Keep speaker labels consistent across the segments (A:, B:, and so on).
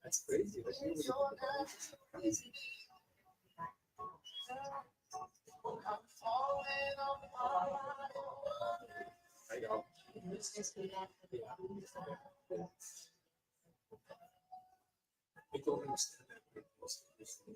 A: That's crazy. I know. I don't understand that.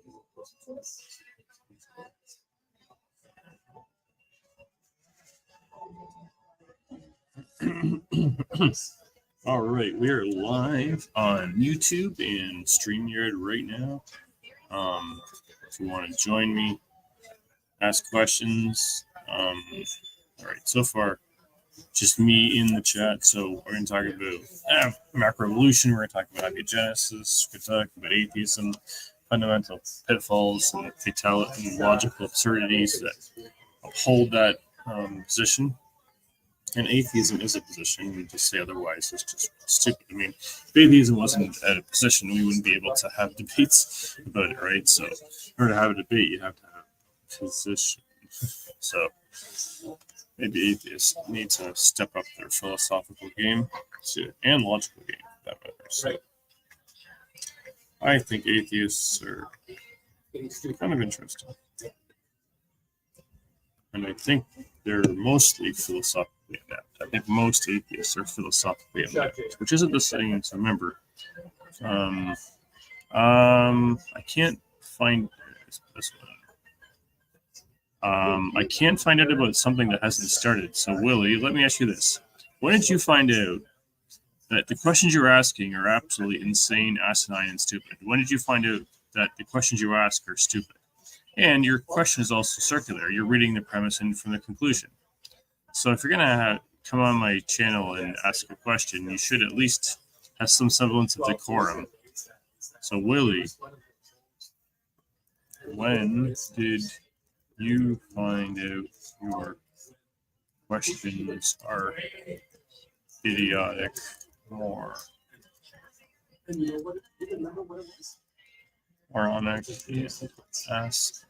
B: All right, we are live on YouTube and StreamYard right now. If you want to join me, ask questions. All right, so far, just me in the chat. So we're going to talk about macroevolution. We're going to talk about abiogenesis. We're going to talk about atheism, fundamental pitfalls, and fatality and logical absurdities that uphold that position. And atheism is a position. We just say otherwise is just stupid. I mean, if atheism wasn't at a position, we wouldn't be able to have debates about it, right? So in order to have a debate, you have to have a position. So maybe atheists need to step up their philosophical game and logical game, for that matter. So I think atheists are kind of interesting. And I think they're mostly philosophically adept. I think most atheists are philosophically adept, which isn't the same to remember. I can't find this one. I can't find out about something that hasn't started. So, Willie, let me ask you this. When did you find out that the questions you're asking are absolutely insane, asinine, and stupid? When did you find out that the questions you ask are stupid? And your question is also circular. You're reading the premise and from the conclusion. So if you're going to come on my channel and ask a question, you should at least have some semblance of decorum. So, Willie, when did you find out your questions are idiotic or moronic? Ask.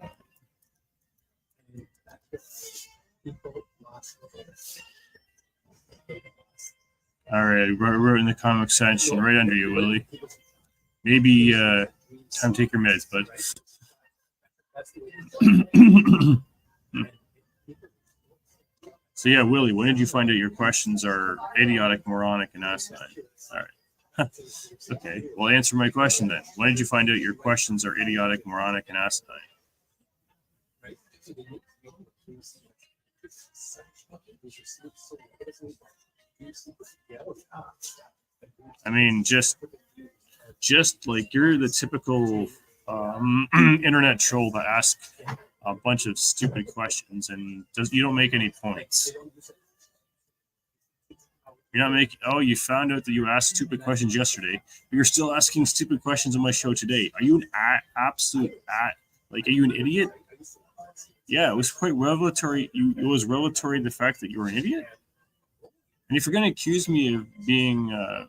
B: All right, we're in the comic section right under you, Willie. Maybe time to take your meds, bud. So yeah, Willie, when did you find out your questions are idiotic, moronic, and asinine? All right. Okay, well, answer my question then. When did you find out your questions are idiotic, moronic, and asinine? I mean, just like you're the typical internet troll that asks a bunch of stupid questions and you don't make any points. You're not making. Oh, you found out that you asked stupid questions yesterday, but you're still asking stupid questions on my show today. Are you an absolute are you an idiot? Yeah, it was quite revelatory. It was revelatory the fact that you were an idiot. And if you're going to accuse me of being a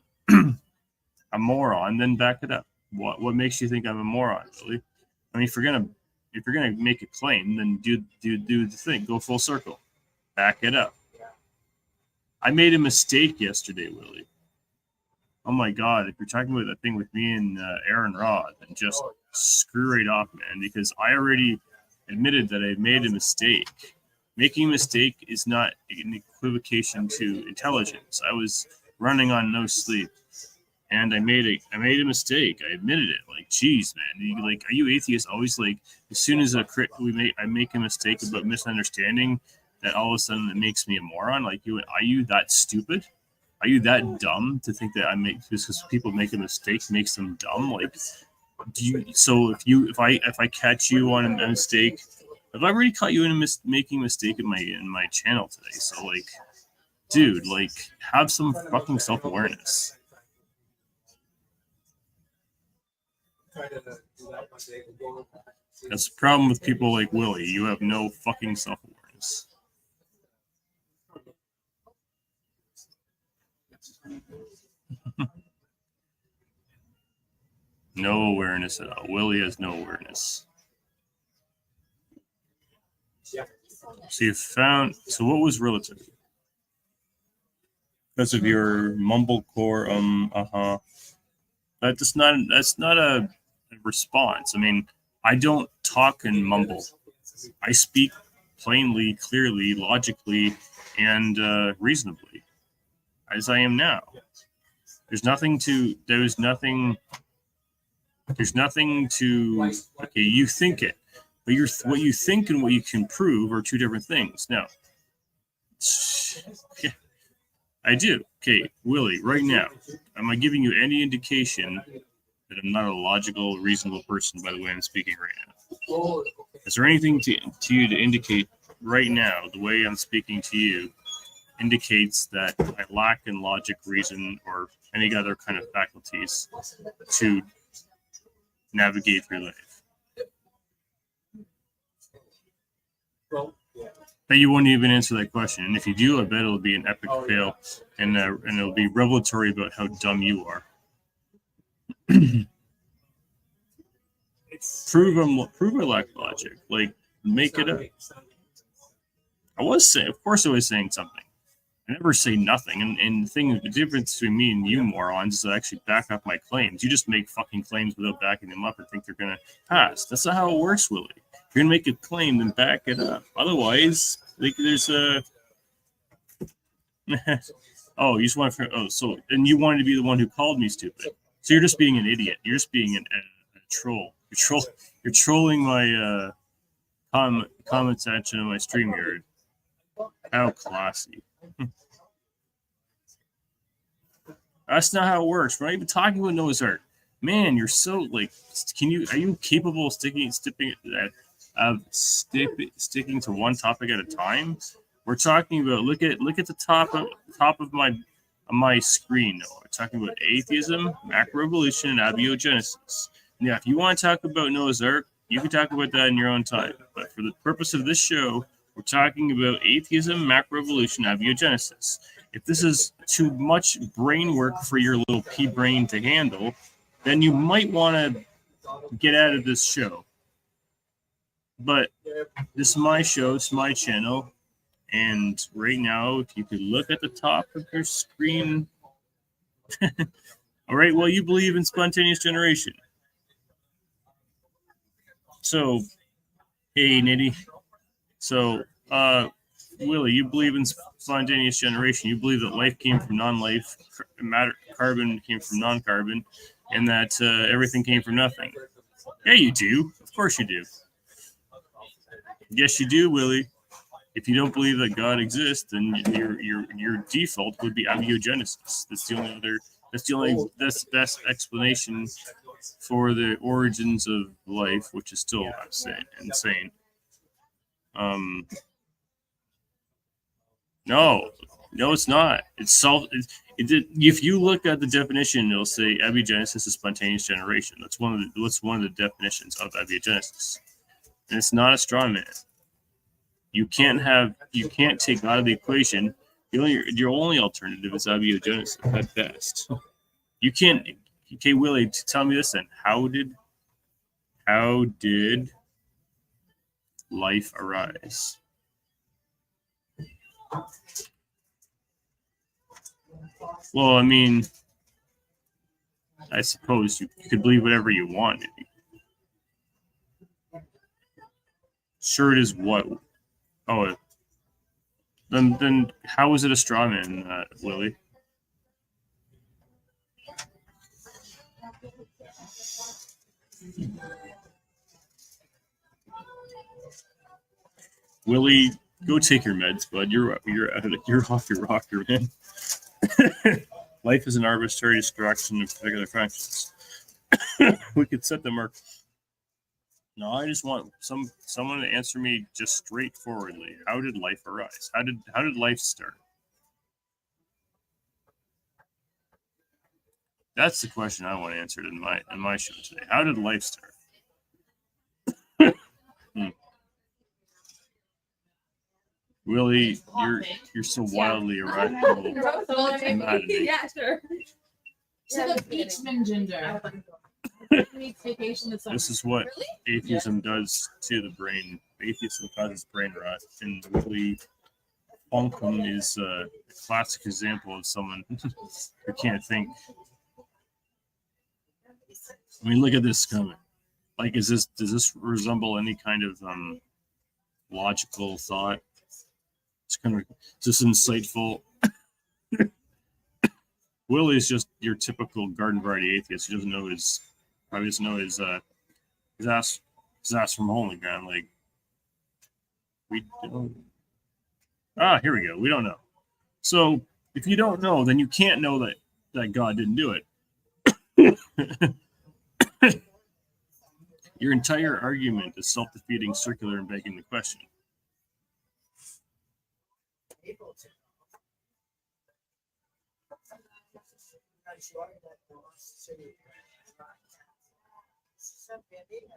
B: moron, then back it up. What makes you think I'm a moron, really? I mean, if you're gonna make a claim, then do the thing. Go full circle. Back it up. I made a mistake yesterday, Willie. Oh my God! If you're talking about that thing with me and Aaron Rod, then just screw right off, man. Because I already admitted that I made a mistake. Making a mistake is not an equivocation to intelligence. I was running on no sleep, and I made a mistake. I admitted it. Like, geez, man. Are you atheists always like as soon as I make a mistake about misunderstanding, that all of a sudden it makes me a moron? Like, are you that stupid? Are you that dumb to think that because people make a mistake makes them dumb? Like, if I catch you on a mistake, I've already caught you in making a mistake in my channel today. So dude, have some fucking self-awareness. That's the problem with people like Willie. You have no fucking self-awareness. No awareness at all. Willie has no awareness.
A: Yeah.
B: So you found. So what was relative? Because of your mumblecore. That's not a response. I mean, I don't talk and mumble. I speak plainly, clearly, logically, and reasonably, as I am now. There's nothing to. There's nothing to. Okay, you think it, but what you think and what you can prove are two different things. Now, yeah, I do. Okay, Willie, right now, am I giving you any indication that I'm not a logical, reasonable person by the way I'm speaking right now? Is there anything to you to indicate right now, the way I'm speaking to you, indicates that I lack in logic, reason, or any other kind of faculties to navigate through life?
A: Well, yeah.
B: That you won't even answer that question, and if you do, I bet it'll be an epic fail, and it'll be revelatory about how dumb you are. Prove I lack logic. Like, make it up. Of course I was saying something. I never say nothing, and the difference between me and you morons is I actually back up my claims. You just make fucking claims without backing them up and think they're gonna pass. That's not how it works, Willie. If you're gonna make a claim, then back it up. Otherwise, like, there's a oh, you just want to. Oh, so and you wanted to be the one who called me stupid. So you're just being an idiot. You're just being a troll. You're trolling my comment section in my StreamYard. How classy. That's not how it works. We're not even talking about Noah's Ark. Man, you're so like. Are you capable of sticking to one topic at a time? We're talking about look at the top of my screen. Noah. We're talking about atheism, macroevolution, and abiogenesis. Now, if you want to talk about Noah's Ark, you can talk about that in your own time. But for the purpose of this show, we're talking about atheism, macroevolution, abiogenesis. If this is too much brain work for your little pea brain to handle, then you might want to get out of this show. But this is my show, it's my channel, and right now, if you could look at the top of your screen. All right, well, you believe in spontaneous generation. So, hey, Nitty. So, Willie, you believe in spontaneous generation. You believe that life came from non-life, matter, carbon came from non-carbon, and that everything came from nothing. Yeah, you do. Of course you do. Yes, you do, Willie. If you don't believe that God exists, then your default would be abiogenesis. That's the best explanation for the origins of life, which is still insane. No, it's not. If you look at the definition, it'll say abiogenesis is spontaneous generation. That's one of the definitions of abiogenesis, and it's not a straw man. You can't take God out of the equation. Your only alternative is abiogenesis at best. You can't. Okay, Willie, tell me this then. How did life arise? Well, I mean, I suppose you could believe whatever you want. Sure, it is what. Oh, then how is it a straw man, Willie? Willie, go take your meds, bud. You're off your rocker, man. Life is an arbitrary distraction of particular functions. We could set the mark. No, I just want someone to answer me just straightforwardly. How did life arise? How did life start? That's the question I want answered in my show today. How did life start? Willie, you're so wildly irrational.
C: Yeah, sure. To the Beachman gender.
B: This is what atheism does to the brain. Atheism causes brain rot, and Willie Bonkum is a classic example of someone who can't think. I mean, look at this comment. Like, does this resemble any kind of logical thought? It's kind of just insightful. Willie is just your typical garden variety atheist. He doesn't know his ass from hole in the ground. Like, we don't. Here we go. We don't know. So if you don't know, then you can't know that God didn't do it. Your entire argument is self-defeating, circular, and begging the question.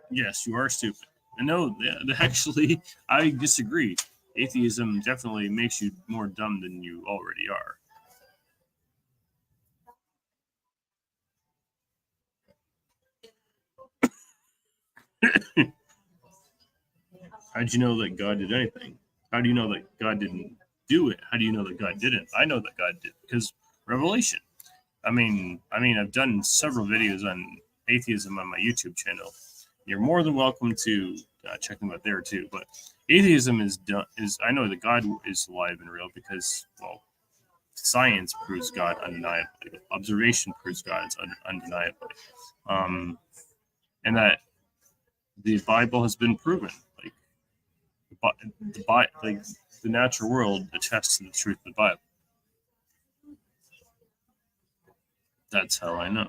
B: Yes, you are stupid. And no, actually, I disagree. Atheism definitely makes you more dumb than you already are. How'd you know that God did anything? How do you know that God didn't do it? How do you know that God didn't? I know that God did because revelation. I mean, I've done several videos on atheism on my YouTube channel. You're more than welcome to check them out there too. But atheism is I know that God is alive and real because, well, science proves God undeniably. Observation proves God undeniably. And that the Bible has been proven. Like the natural world attests to the truth of the Bible. That's how I know.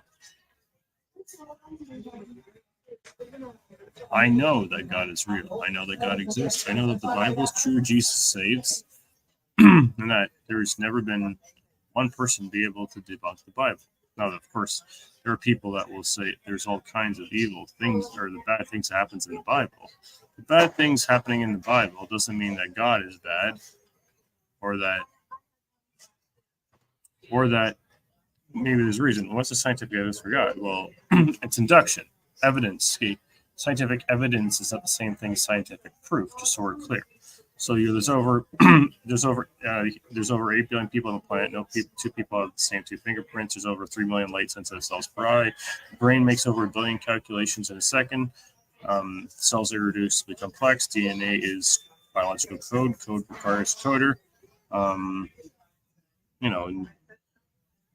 B: I know that God is real. I know that God exists. I know that the Bible is true. Jesus saves, and that there's never been one person be able to debunk the Bible. Now, of course, there are people that will say there's all kinds of evil things or the bad things that happens in the Bible. The bad things happening in the Bible doesn't mean that God is bad, or that maybe there's a reason. What's the scientific evidence for God? Well, it's induction, evidence. Scientific evidence is not the same thing as scientific proof. Just so we're clear. So there's over 8 billion people on the planet. Two people have the same 2 fingerprints. There's over 3 million light-sensitive cells per eye. The brain makes over 1 billion calculations in a second. Cells are irreducibly complex. DNA is biological code. Code requires coder.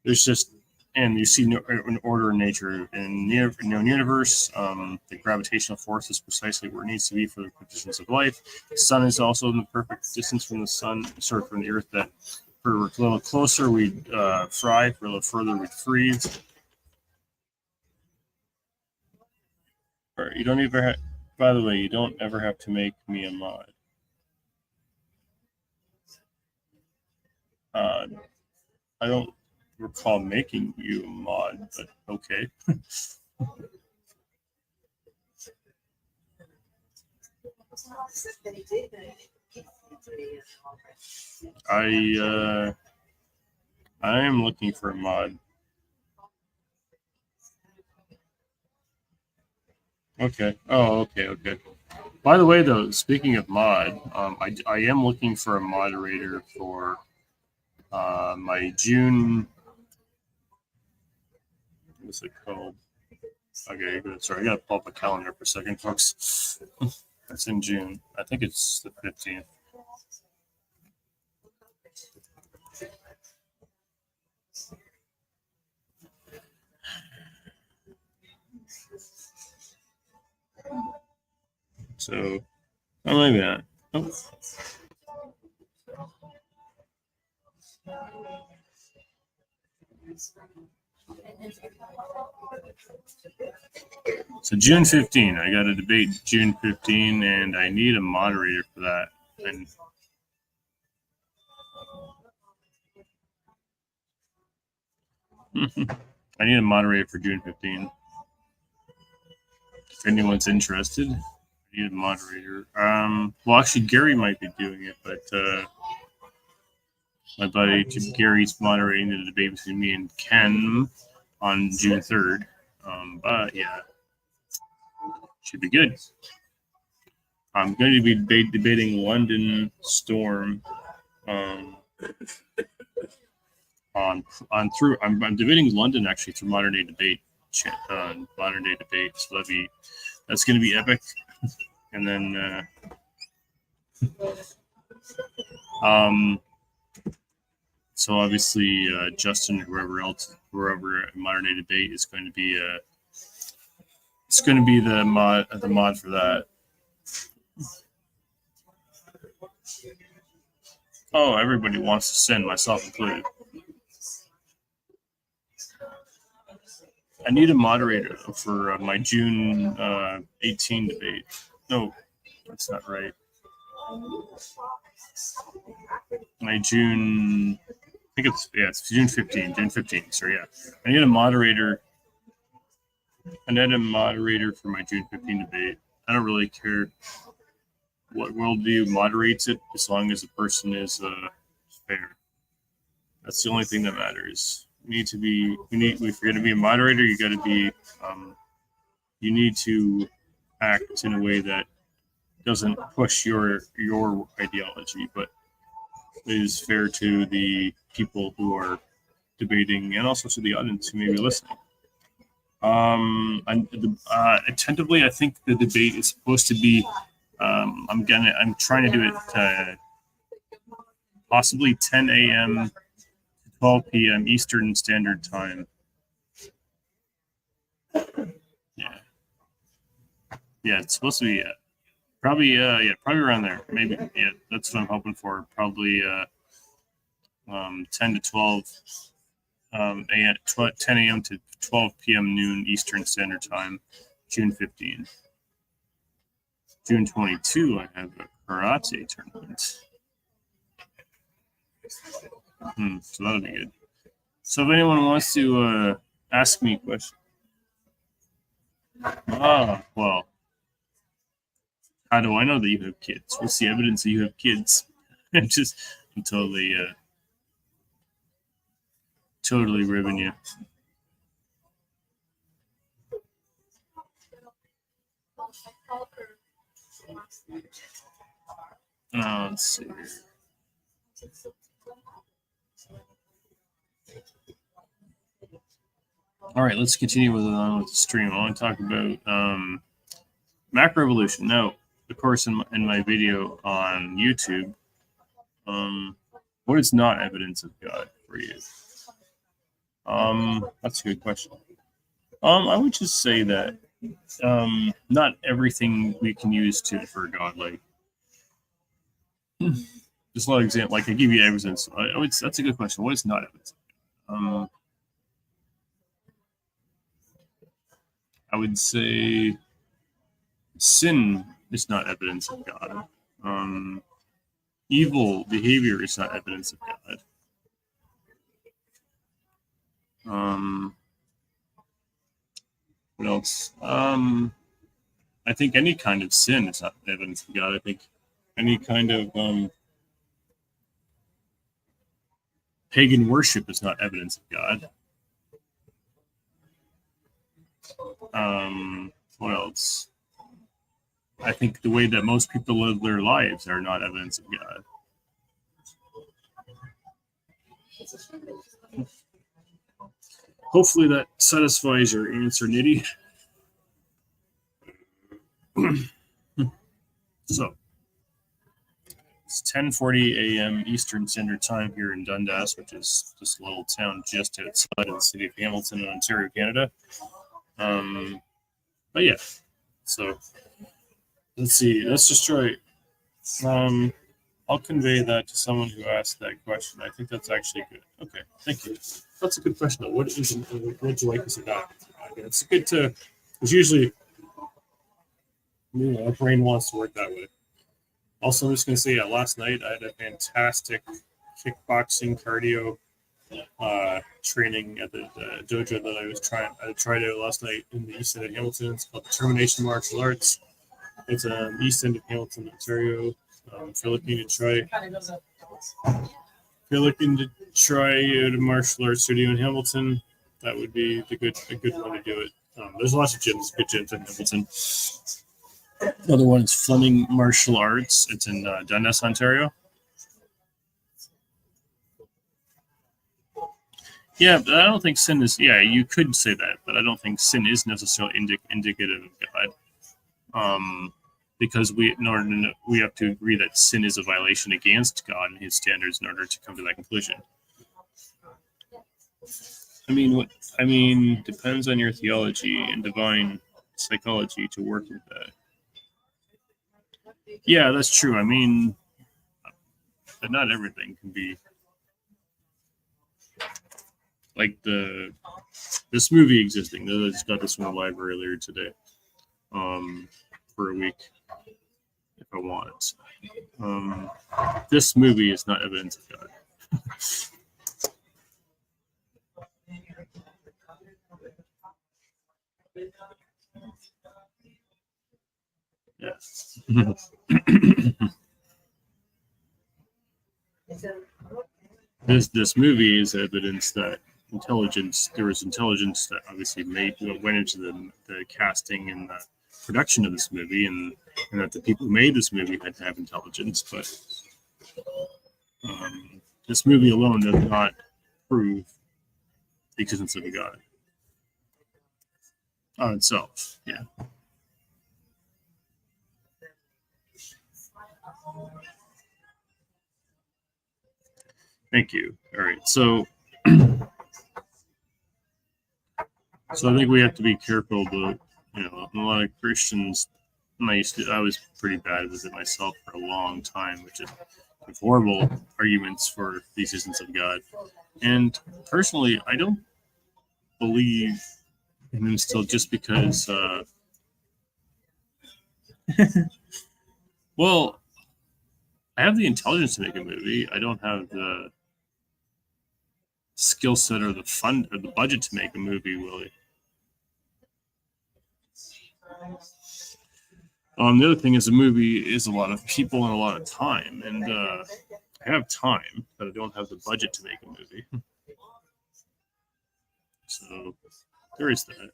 B: There's just, and you see an order in nature in known universe. The gravitational force is precisely where it needs to be for the conditions of life. The sun is also in the perfect distance from the sun, from the earth, that for a little closer we'd fry, for a little further we'd freeze. All right, you don't ever by the way, you don't ever have to make me a mod. I don't recall making you a mod, but okay. I am looking for a mod. Okay. Oh, okay. By the way, though, speaking of mod, I am looking for a moderator for my June. What's it called? Okay, good. Sorry, I gotta pull up a calendar for a second, folks. It's in June. I think it's the 15th. So, maybe not. Oh. So June 15, I got a debate June 15, and I need a moderator for that. And I need a moderator for June 15. If anyone's interested, I need a moderator. Well, actually, Gary might be doing it, but my buddy Gary's moderating the debate between me and Ken on June 3rd. But yeah, Should be good. I'm going to be debating London Storm I'm debating London actually through modern day debate. So that's going to be epic. And then so obviously Justin, whoever modern day debate is going to be it's going to be the mod for that. Oh, everybody wants to sin, myself included. I need a moderator for my June 18 debate. No, that's not right. My June, I think it's June 15. June 15. So yeah, I need a moderator. I need a moderator for my June 15 debate. I don't really care what worldview moderates it, as long as the person is fair. That's the only thing that matters. If you're going to be a moderator, you got to be. You need to act in a way that doesn't push your ideology, but is fair to the people who are debating and also to the audience who may be listening. Attentively, I think the debate is supposed to be. I'm trying to do it possibly 10 a.m. to 12 p.m. Eastern Standard Time. Yeah, it's supposed to be probably around there. Maybe that's what I'm hoping for. Probably 10 to 12 10 a.m. to 12 p.m. noon Eastern Standard Time, June 15. June 22, I have a karate tournament. So that'll be good. So if anyone wants to ask me a question. Well, how do I know that you have kids? What's the evidence that you have kids? I'm totally ribbing you. Let's see here. All right, let's continue with the stream. I want to talk about macroevolution. Now, of course, in my video on YouTube, what is not evidence of God for you? That's a good question. I would just say that not everything we can use to infer God. Like, just a lot of example. Like I give you evidence. That's a good question. What is not evidence? I would say sin is not evidence of God. Evil behavior is not evidence of God. What else? I think any kind of sin is not evidence of God. I think any kind of pagan worship is not evidence of God. What else? I think the way that most people live their lives are not evidence of God. Hopefully that satisfies your answer, Nitty. So, it's 10:40 a.m. Eastern Standard Time here in Dundas, which is just a little town just outside of the city of Hamilton in Ontario, Canada. But yeah, so let's see. Let's just try. I'll convey that to someone who asked that question. I think that's actually good. Okay, thank you. That's a good question, though. What would you like us to know? It's good to. It's usually, our brain wants to work that way. Also, I'm just going to say, last night I had a fantastic kickboxing cardio training at the dojo that I tried out last night in the east end of Hamilton. It's called Determination Martial Arts. It's east end of Hamilton, Ontario. If you're looking to try out a martial arts studio in Hamilton, that would be a good one to do it. There's lots of good gyms in Hamilton. Another one is Fleming Martial Arts. It's in Dundas, Ontario. Yeah, but I don't think sin is. Yeah, you could say that, but I don't think sin is necessarily indicative of God. Because we have to agree that sin is a violation against God and His standards in order to come to that conclusion. I mean, depends on your theology and divine psychology to work with that. Yeah, that's true. I mean, but not everything can be like this movie existing. I just got this one live earlier today, for a week if I want. This movie is not evidence of God. Yes. This movie is evidence that there was intelligence that obviously went into the casting and the production of this movie, and that the people who made this movie had to have intelligence. But this movie alone does not prove the existence of a God on itself. Yeah. Thank you. All right. So I think we have to be careful, but a lot of Christians, I was pretty bad with it myself for a long time, which is horrible arguments for the existence of God. And personally, I don't believe in him still just because, well, I have the intelligence to make a movie. I don't have the skill set or the fund or the budget to make a movie, Willie. The other thing is a movie is a lot of people and a lot of time, and I have time, but I don't have the budget to make a movie. So there is that.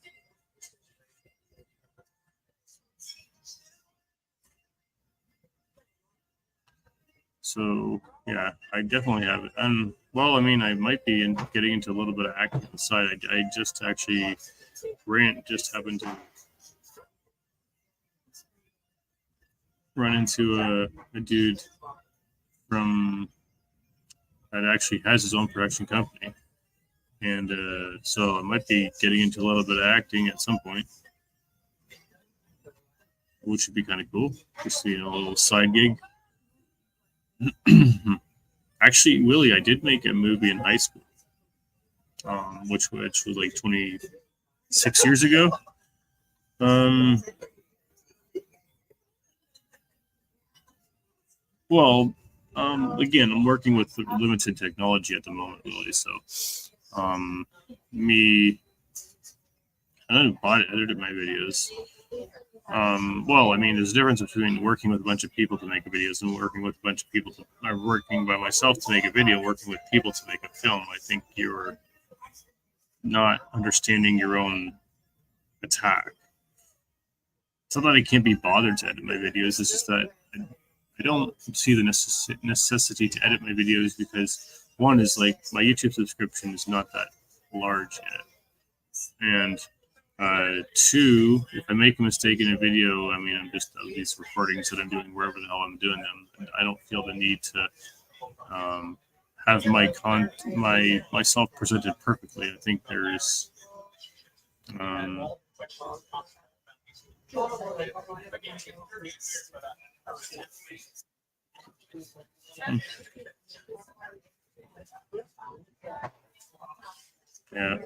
B: So yeah, I definitely have it. And well, I mean, I might be getting into a little bit of acting on the side. I just actually happened to run into a dude from that actually has his own production company, and so I might be getting into a little bit of acting at some point, which would be kind of cool. Just a little side gig. Actually, Willie, I did make a movie in high school, which was like 26 years ago. Well, again, I'm working with limited technology at the moment, Willie. So, I don't edited my videos. Well, I mean, there's a difference between working with a bunch of people to make videos and working with a bunch of people working by myself to make a video, working with people to make a film. I think you're not understanding your own attack. It's not that I can't be bothered to edit my videos. It's just that I don't see the necessity to edit my videos because one is like my YouTube subscription is not that large yet. And two, if I make a mistake in a video, I mean, I'm just these recordings that I'm doing wherever the hell I'm doing them. And I don't feel the need to have myself presented perfectly. I think there is. Yeah.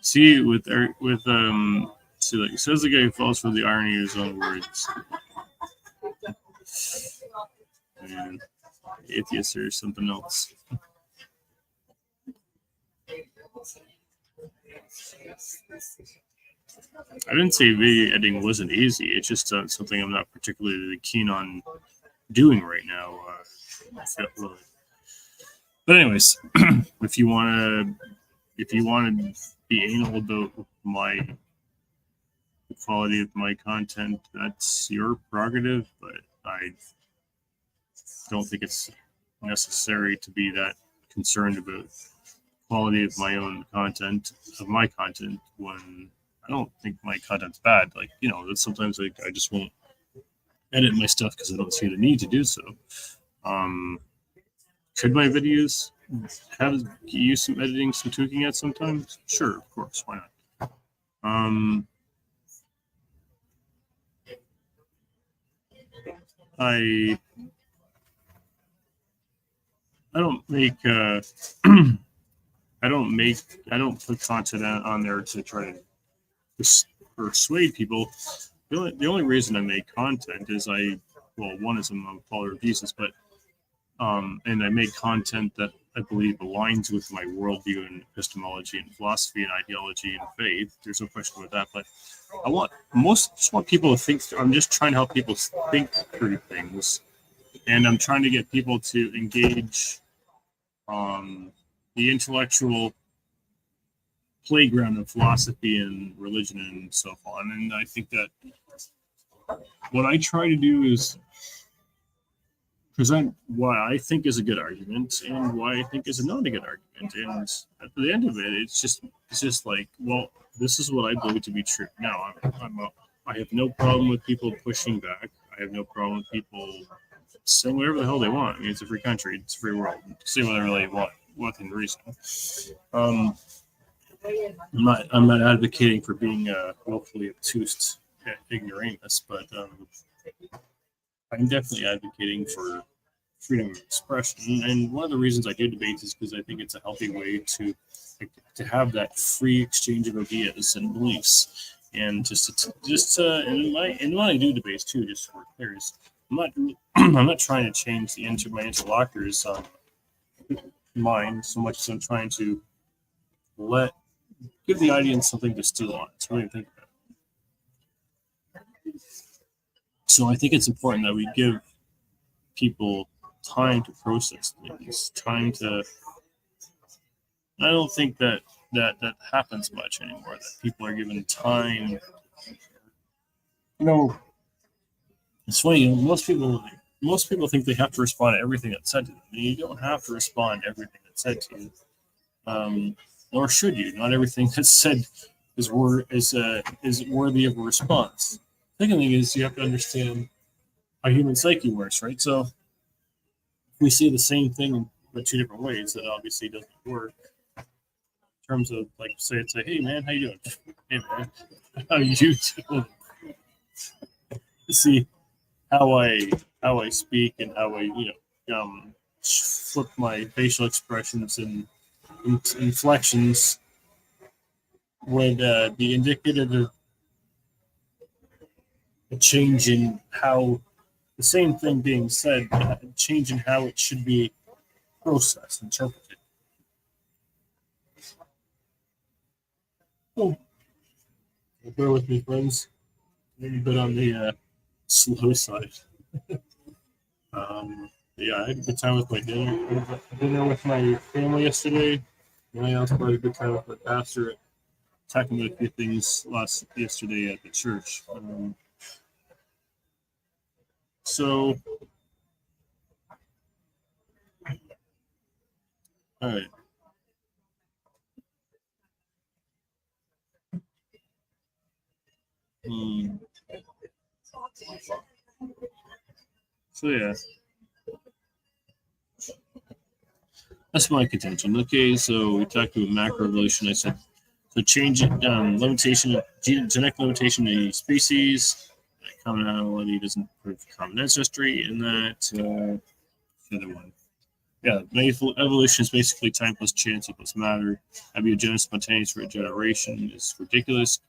B: See, like says the guy who falls for the irony of his own words. And atheist or something else. I didn't say video editing wasn't easy. It's just something I'm not particularly keen on doing right now. But anyways, if you want to be anal about the quality of my content. That's your prerogative, but I don't think it's necessary to be that concerned about quality of my content when I don't think my content's bad. Like, sometimes I just won't edit my stuff because I don't see the need to do so. Could my videos use some editing, some tweaking at sometimes? Sure, of course, why not? I don't make I don't put content on there to try to persuade people. The only reason I make content is one is I'm a follower of Jesus, but and I make content that I believe aligns with my worldview and epistemology and philosophy and ideology and faith. There's no question about that. But I just want people to think. I'm just trying to help people think through things, and I'm trying to get people to engage the intellectual playground of philosophy and religion and so on. And I think that what I try to do is present why I think is a good argument and why I think is not a good argument. And at the end of it, it's just like, well, this is what I believe to be true. Now, I have no problem with people pushing back. I have no problem with people saying whatever the hell they want. I mean, it's a free country. It's a free world. Say whatever they want within reason. I'm not advocating for being willfully obtuse ignoramus, but I'm definitely advocating for freedom of expression. And one of the reasons I do debates is because I think it's a healthy way to have that free exchange of ideas and beliefs. And and when I do debates too, just so we're clear, I'm not trying to change my interlocutor's mind so much as I'm trying to give the audience something to steal on. It's really think about it. So I think it's important that we give people time to process things, I don't think that happens much anymore, that people are given time. It's funny, most people think they have to respond to everything that's said to them. And you don't have to respond to everything that's said to you. Nor should you. Not everything that's said is worthy of a response. Second thing is you have to understand how human psyche works, right? So if we say the same thing but two different ways, that obviously doesn't work. In terms of say, hey man, how you doing? Hey man, how you doing? See how I speak and how I flip my facial expressions and inflections would be indicative of a change in how the same thing being said, a change in how it should be processed, interpreted. Oh, bear with me, friends. Maybe a bit on the slow side. Yeah, I had a good time with my dinner with my family yesterday. And I also had a good time with my pastor talking about a few things yesterday at the church. So, all right. So yeah, that's my contention. Okay, so we talked about macroevolution. I said so change it genetic limitation in any species. Commonality doesn't prove common ancestry, and that the other one. Yeah, evolution is basically time plus chance equals matter. Abiogenesis, spontaneous regeneration is ridiculous.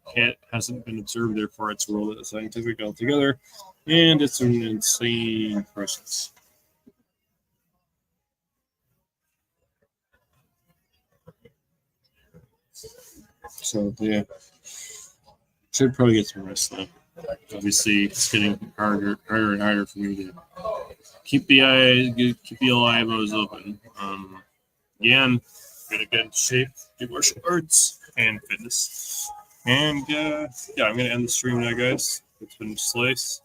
B: Hasn't been observed, therefore it's world scientific altogether, and it's an insane process. So yeah, should probably get some rest though. Obviously, it's getting harder and harder for me to keep the eyeballs open. Again, gonna get in shape, do martial arts. and fitness. And yeah, I'm gonna end the stream now, guys. It's been Slice.